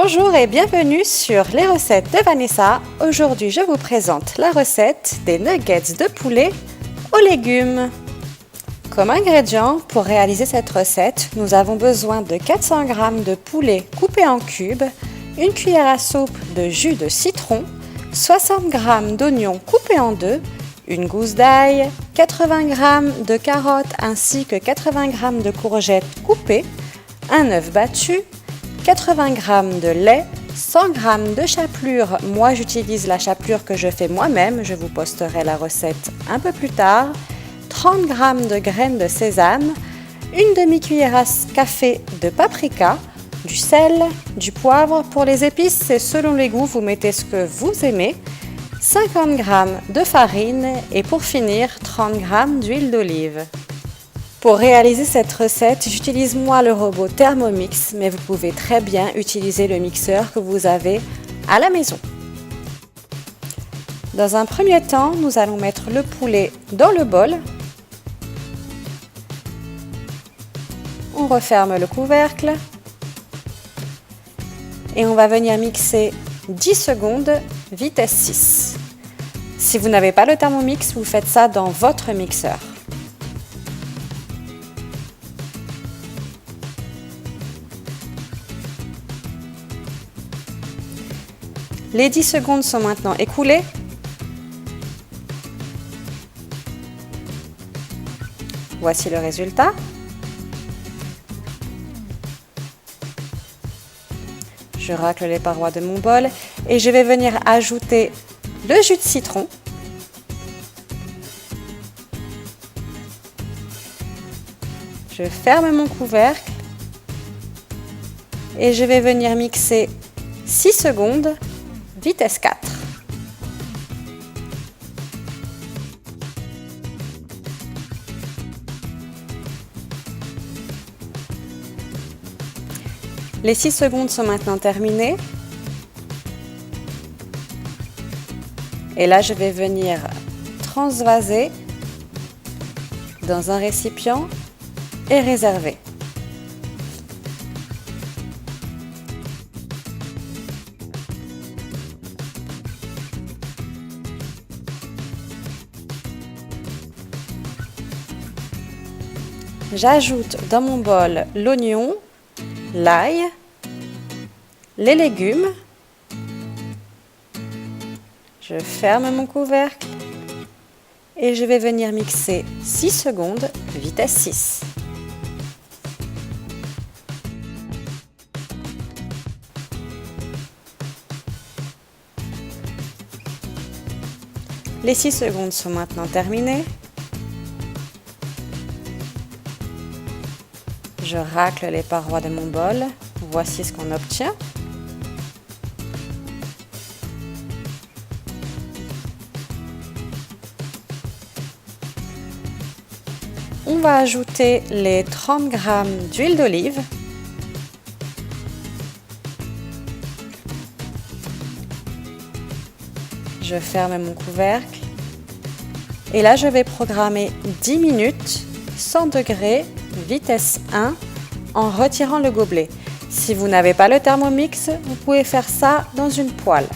Bonjour et bienvenue sur les recettes de Vanessa. Aujourd'hui, je vous présente la recette des nuggets de poulet aux légumes. Comme ingrédients, pour réaliser cette recette, nous avons besoin de 400 g de poulet coupé en cubes, une cuillère à soupe de jus de citron, 60 g d'oignons coupés en deux, une gousse d'ail, 80 g de carottes ainsi que 80 g de courgettes coupées, un œuf battu, 80 g de lait, 100 g de chapelure. Moi, j'utilise la chapelure que je fais moi-même. Je vous posterai la recette un peu plus tard. 30 g de graines de sésame, une demi-cuillère à café de paprika, du sel, du poivre. Pour les épices, c'est selon les goûts, vous mettez ce que vous aimez. 50 g de farine et pour finir, 30 g d'huile d'olive. Pour réaliser cette recette, j'utilise moi le robot Thermomix, mais vous pouvez très bien utiliser le mixeur que vous avez à la maison. Dans un premier temps, nous allons mettre le poulet dans le bol. On referme le couvercle et on va venir mixer 10 secondes, vitesse 6. Si vous n'avez pas le Thermomix, vous faites ça dans votre mixeur. Les 10 secondes sont maintenant écoulées. Voici le résultat. Je racle les parois de mon bol et je vais venir ajouter le jus de citron. Je ferme mon couvercle et je vais venir mixer 6 secondes. Vitesse 4. Les 6 secondes sont maintenant terminées. Et là, je vais venir transvaser dans un récipient et réserver. J'ajoute dans mon bol l'oignon, l'ail, les légumes. Je ferme mon couvercle et je vais venir mixer 6 secondes, vitesse 6. Les 6 secondes sont maintenant terminées. Je racle les parois de mon bol. Voici ce qu'on obtient. On va ajouter les 30 g d'huile d'olive. Je ferme mon couvercle. Et là, je vais programmer 10 minutes, 100 degrés, vitesse 1, en retirant le gobelet. Si vous n'avez pas le Thermomix, vous pouvez faire ça dans une poêle.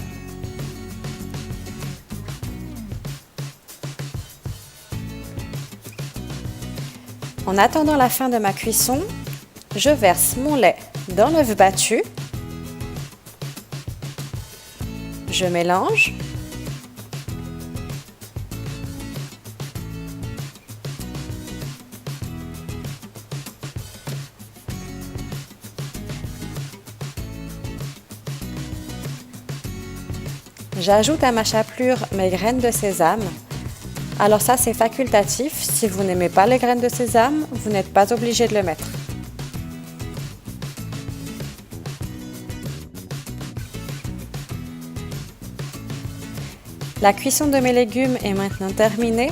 En attendant la fin de ma cuisson, je verse mon lait dans l'œuf battu. Je mélange. J'ajoute à ma chapelure mes graines de sésame. Alors ça, c'est facultatif. Si vous n'aimez pas les graines de sésame, vous n'êtes pas obligé de le mettre. La cuisson de mes légumes est maintenant terminée.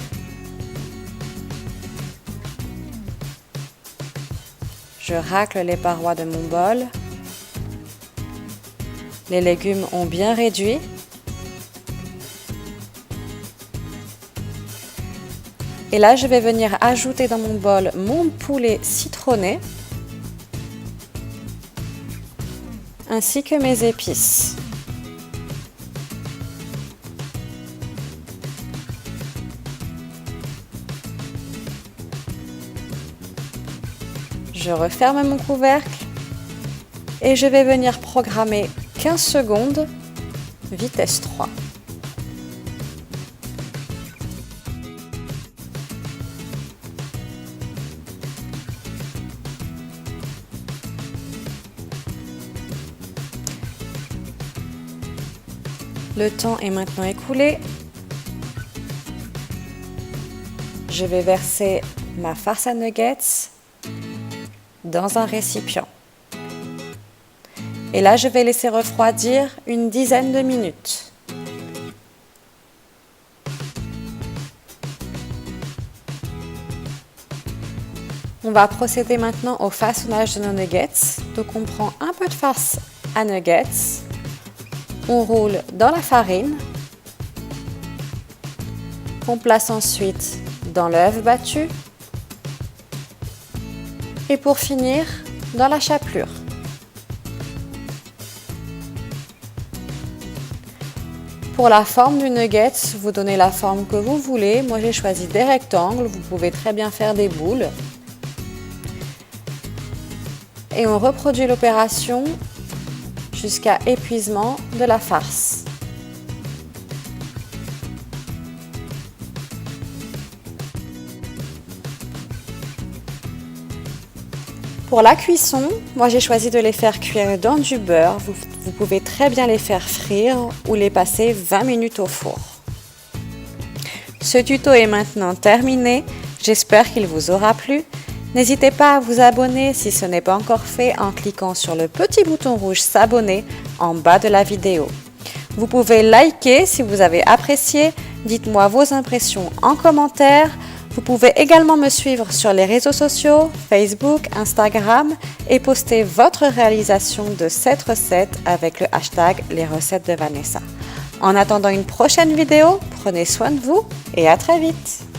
Je racle les parois de mon bol. Les légumes ont bien réduit. Et là, je vais venir ajouter dans mon bol mon poulet citronné, ainsi que mes épices. Je referme mon couvercle et je vais venir programmer 15 secondes, vitesse 3. Le temps est maintenant écoulé. Je vais verser ma farce à nuggets dans un récipient. Et là, je vais laisser refroidir une dizaine de minutes. On va procéder maintenant au façonnage de nos nuggets. Donc on prend un peu de farce à nuggets, on roule dans la farine, on place ensuite dans l'œuf battu et pour finir dans la chapelure. Pour la forme du nugget, vous donnez la forme que vous voulez. Moi j'ai choisi des rectangles, vous pouvez très bien faire des boules. Et on reproduit l'opération jusqu'à épuisement de la farce. Pour la cuisson, moi j'ai choisi de les faire cuire dans du beurre. Vous pouvez très bien les faire frire ou les passer 20 minutes au four. Ce tuto est maintenant terminé. J'espère qu'il vous aura plu. N'hésitez pas à vous abonner si ce n'est pas encore fait en cliquant sur le petit bouton rouge s'abonner en bas de la vidéo. Vous pouvez liker si vous avez apprécié. Dites-moi vos impressions en commentaire. Vous pouvez également me suivre sur les réseaux sociaux, Facebook, Instagram et poster votre réalisation de cette recette avec le hashtag les recettes de Vanessa. En attendant une prochaine vidéo, prenez soin de vous et à très vite.